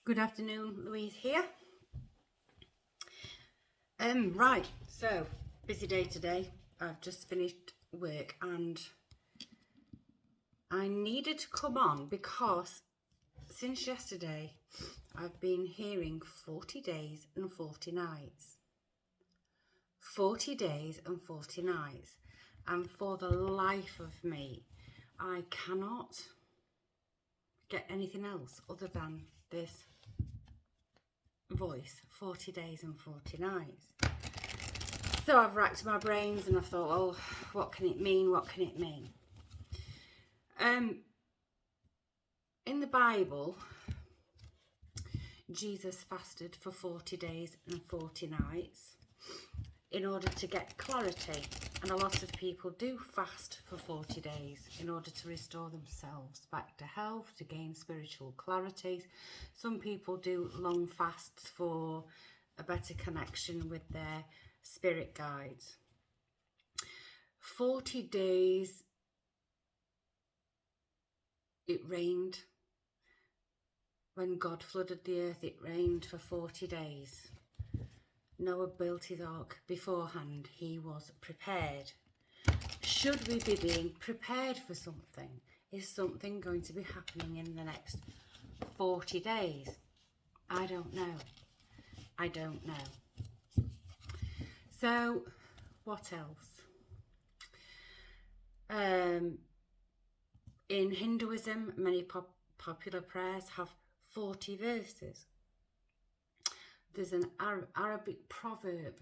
Good afternoon, Louise here. Right, so busy day today. I've just finished work and I needed to come on because since yesterday I've been hearing 40 days and 40 nights. 40 days and 40 nights. And for the life of me, I cannot get anything else other than this voice, 40 days and 40 nights. So I've racked my brains and I thought, oh, what can it mean? What can it mean? In the Bible, Jesus fasted for 40 days and 40 nights in order to get clarity. And a lot of people do fast for 40 days in order to restore themselves back to health, to gain spiritual clarity. Some people do long fasts for a better connection with their spirit guides. 40 days it rained. When God flooded the earth, it rained for 40 days. Noah built his ark beforehand. He was prepared. Should we be being prepared for something? Is something going to be happening in the next 40 days? I don't know. I don't know. So, what else? In Hinduism, many popular prayers have 40 verses. There's an Arabic proverb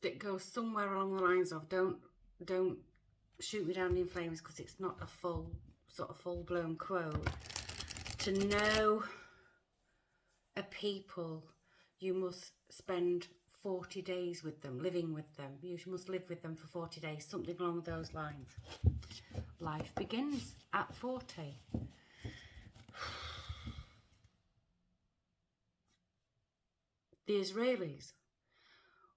that goes somewhere along the lines of don't shoot me down in flames, because it's not a full-blown quote. To know a people, you must spend 40 days with them, living with them. You must live with them for 40 days, something along those lines. Life begins at 40. The Israelis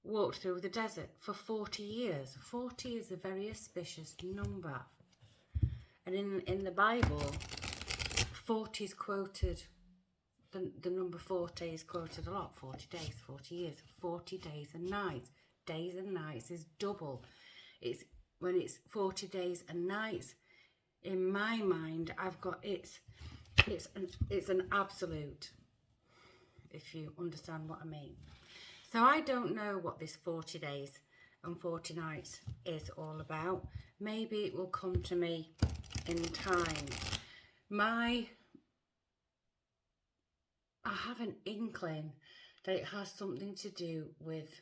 walked through the desert for 40 years. 40 is a very auspicious number. And in the Bible, 40 is quoted, the number 40 is quoted a lot. 40 days, 40 years, 40 days and nights. Days and nights is double. When it's 40 days and nights, in my mind, I've got it's an absolute, if you understand what I mean. So I don't know what this 40 days and 40 nights is all about. Maybe it will come to me in time. I have an inkling that it has something to do with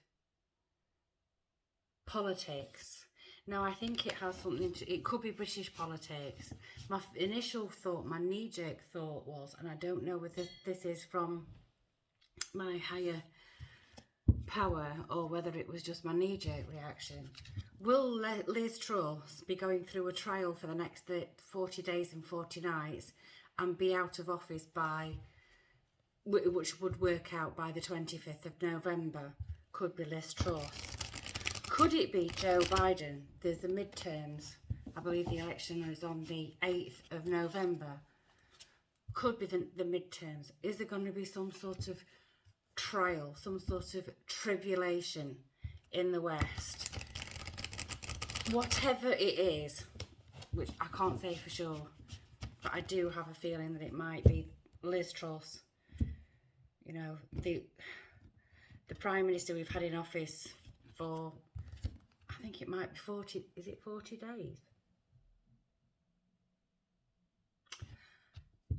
politics. Now, I think it has something to, it could be British politics. My initial thought, my knee-jerk thought was, and I don't know whether this is from my higher power or whether it was just my knee-jerk reaction. Will Liz Truss be going through a trial for the next 40 days and 40 nights and be out of office by, which would work out by the 25th of November? Could be Liz Truss. Could it be Joe Biden? There's the midterms. I believe the election is on the 8th of November. Could be the midterms. Is there going to be some sort of trial, some sort of tribulation in the West? Whatever it is, which I can't say for sure, but I do have a feeling that it might be Liz Truss. You know, the Prime Minister we've had in office for, I think it might be 40, is it 40 days?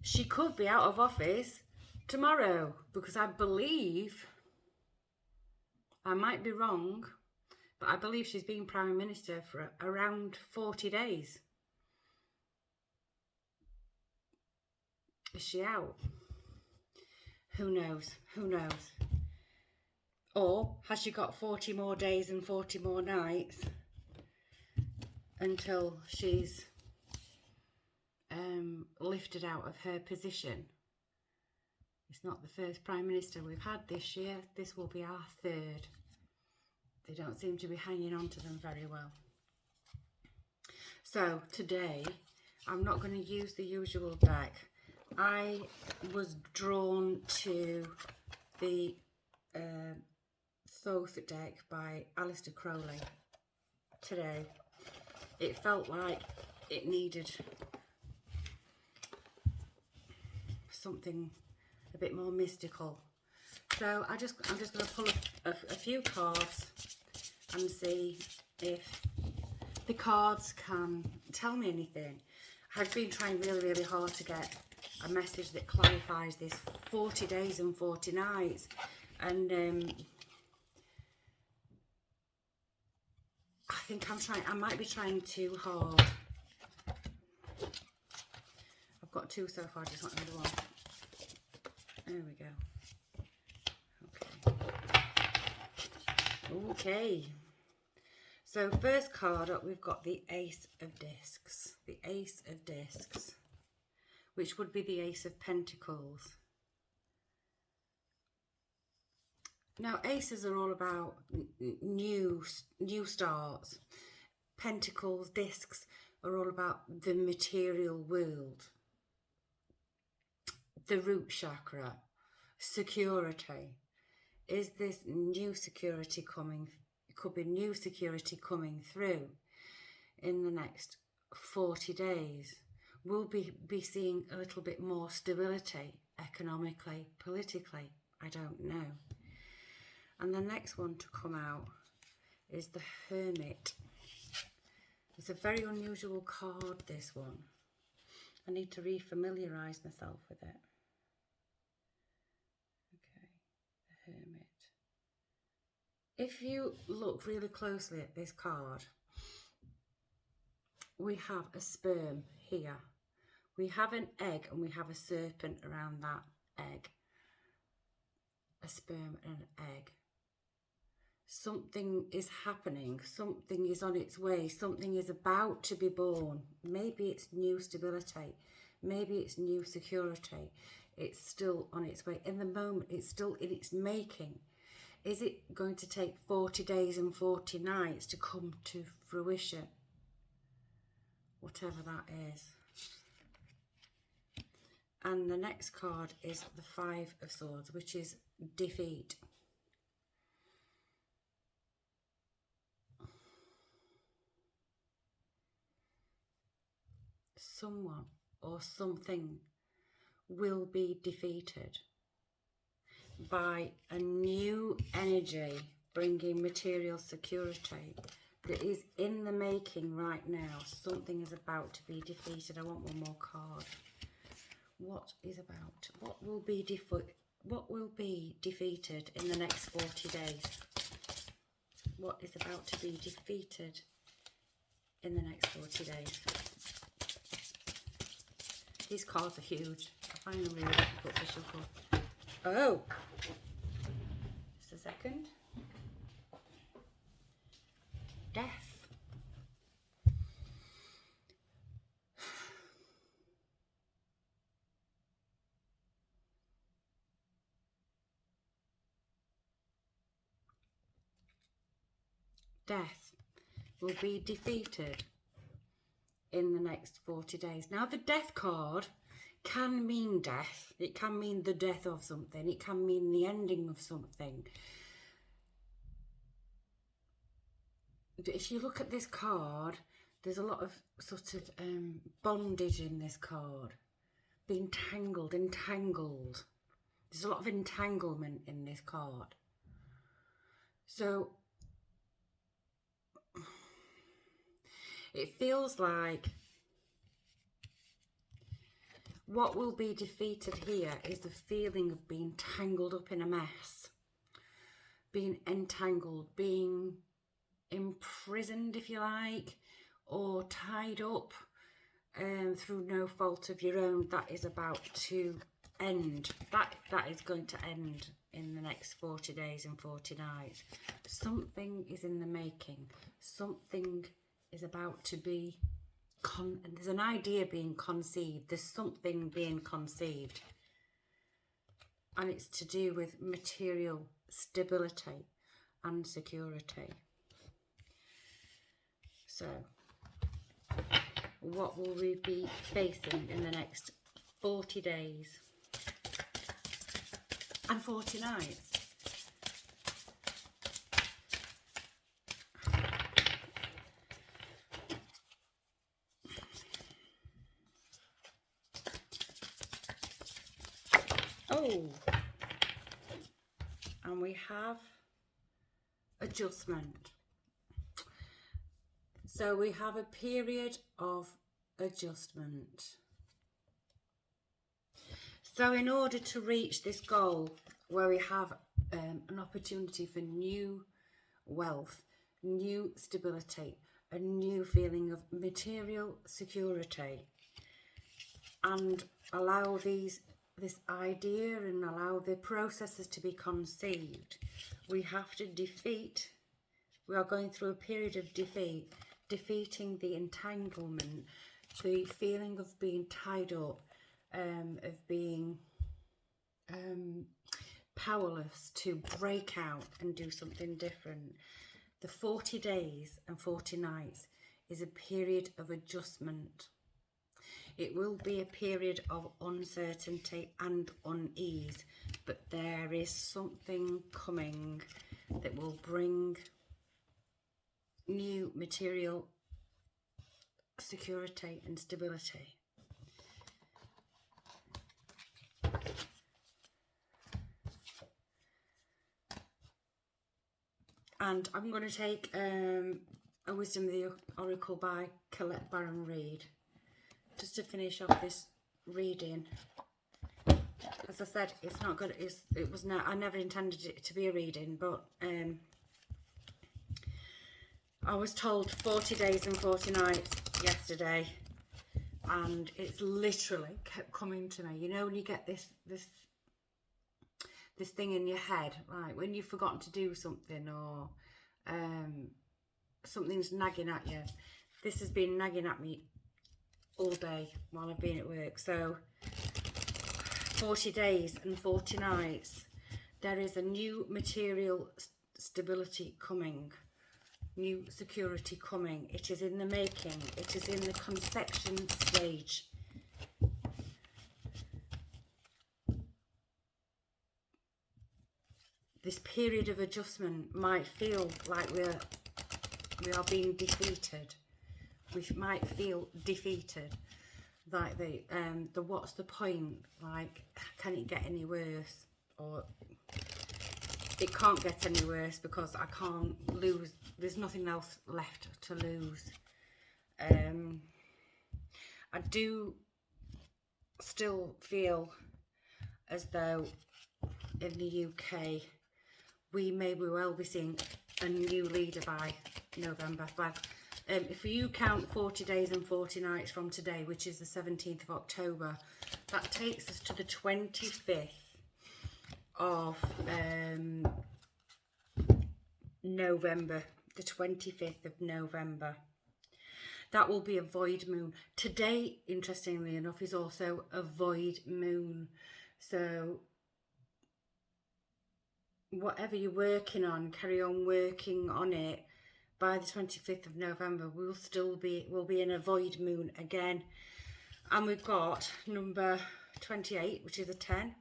She could be out of office tomorrow, because I believe, I might be wrong, but I believe she's been Prime Minister for around 40 days. Is she out? Who knows? Who knows? Or has she got 40 more days and 40 more nights until she's lifted out of her position? It's not the first Prime Minister we've had this year. This will be our third. They don't seem to be hanging on to them very well. So today, I'm not going to use the usual deck. I was drawn to the Thoth deck by Aleister Crowley today. It felt like it needed something a bit more mystical. So I'm just going to pull a few cards and see if the cards can tell me anything. I've been trying really hard to get a message that clarifies this 40 days and 40 nights, and I think I might be trying too hard. I've got two so far, just want another one. There we go. Okay. So first card up, we've got the Ace of Discs. The Ace of Discs, which would be the Ace of Pentacles. Now, aces are all about new starts. Pentacles, discs are all about the material world. The root chakra, security. Is this new security coming? It could be new security coming through in the next 40 days. We'll be seeing a little bit more stability economically, politically. I don't know. And the next one to come out is the Hermit. It's a very unusual card, this one. I need to re-familiarise myself with it. Okay, the Hermit. If you look really closely at this card, we have a sperm here. We have an egg and we have a serpent around that egg. A sperm and an egg. Something is happening, something is on its way, something is about to be born. Maybe it's new stability, maybe it's new security. It's still on its way. In the moment, it's still in its making. Is it going to take 40 days and 40 nights to come to fruition? Whatever that is. And the next card is the Five of Swords, which is defeat. Someone or something will be defeated by a new energy bringing material security that is in the making right now. Something is about to be defeated. I want one more card. What is about? What will be defeated in the next 40 days? What is about to be defeated in the next 40 days? These cards are huge. I find them really difficult to shuffle. Oh! Just a second. Death. Death will be defeated in the next 40 days. Now, the Death card can mean death. It can mean the death of something. It can mean the ending of something. But if you look at this card, there's a lot of sort of bondage in this card. Being entangled. There's a lot of entanglement in this card. So it feels like what will be defeated here is the feeling of being tangled up in a mess, being entangled, being imprisoned, if you like, or tied up through no fault of your own. That is about to end. That is going to end in the next 40 days and 40 nights. Something is in the making. Something is about to be there's an idea being conceived. There's something being conceived, and it's to do with material stability and security. So what will we be facing in the next 40 days and 40 nights. Oh, and we have adjustment. So we have a period of adjustment. So in order to reach this goal where we have an opportunity for new wealth, new stability, a new feeling of material security, and allow this idea and allow the processes to be conceived, we have to we are going through a period of defeating the entanglement, the feeling of being tied up, of being powerless to break out and do something different. The 40 days and 40 nights is a period of adjustment. It will be a period of uncertainty and unease, but there is something coming that will bring new material security and stability. And I'm going to take a Wisdom of the Oracle by Colette Baron Reid, just to finish off this reading. As I said, it's not good. It was not. I never intended it to be a reading, but I was told 40 days and 40 nights yesterday, and it's literally kept coming to me. You know, when you get this thing in your head, like when you've forgotten to do something, or something's nagging at you. This has been nagging at me all day while I've been at work. So 40 days and 40 nights, there is a new material stability coming, new security coming. It is in the making. It is in the conception stage. This period of adjustment might feel like we are being defeated. We might feel defeated, like the what's the point? Like, can it get any worse? Or it can't get any worse because I can't lose. There's nothing else left to lose. I do still feel as though in the UK we may well be seeing a new leader by November. But if you count 40 days and 40 nights from today, which is the 17th of October, that takes us to the 25th of November. The 25th of November. That will be a void moon. Today, interestingly enough, is also a void moon. So whatever you're working on, carry on working on it. By the 25th of November, we'll be in a void moon again. And we've got number 28, which is a 10,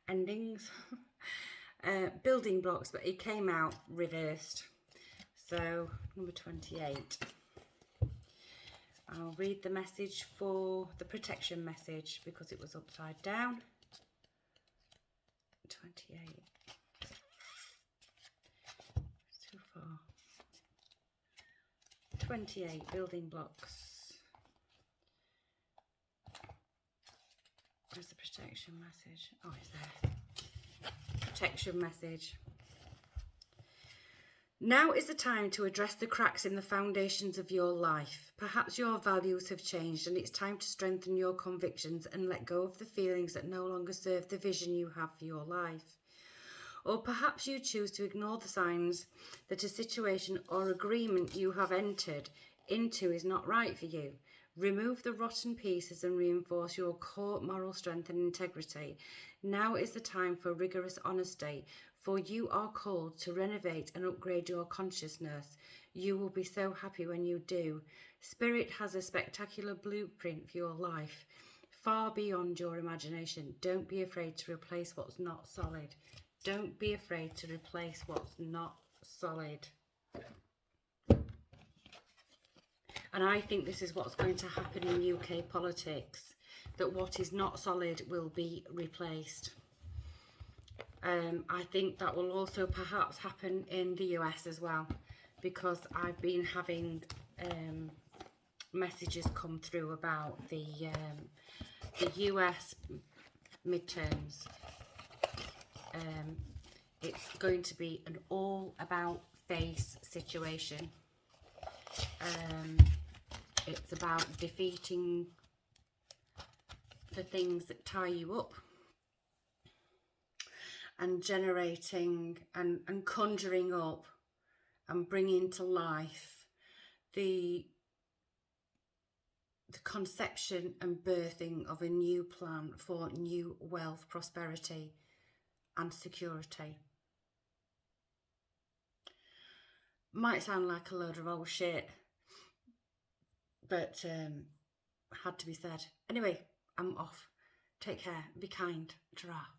endings, building blocks, but it came out reversed. So number 28. I'll read the message for the protection message because it was upside down. 28. Too far. 28 building blocks. Where's the protection message? Oh, it's there. Protection message. Now is the time to address the cracks in the foundations of your life. Perhaps your values have changed and it's time to strengthen your convictions and let go of the feelings that no longer serve the vision you have for your life. Or perhaps you choose to ignore the signs that a situation or agreement you have entered into is not right for you. Remove the rotten pieces and reinforce your core moral strength and integrity. Now is the time for rigorous honesty, for you are called to renovate and upgrade your consciousness. You will be so happy when you do. Spirit has a spectacular blueprint for your life. far beyond your imagination. Don't be afraid to replace what's not solid. Don't be afraid to replace what's not solid. And I think this is what's going to happen in UK politics, that what is not solid will be replaced. I think that will also perhaps happen in the US as well, because I've been having messages come through about the US midterms. It's going to be an all about face situation. It's about defeating the things that tie you up, and generating and conjuring up and bringing to life the conception and birthing of a new plan for new wealth, prosperity and security. Might sound like a load of old shit, but had to be said. Anyway, I'm off. Take care. Be kind. Ta-ra.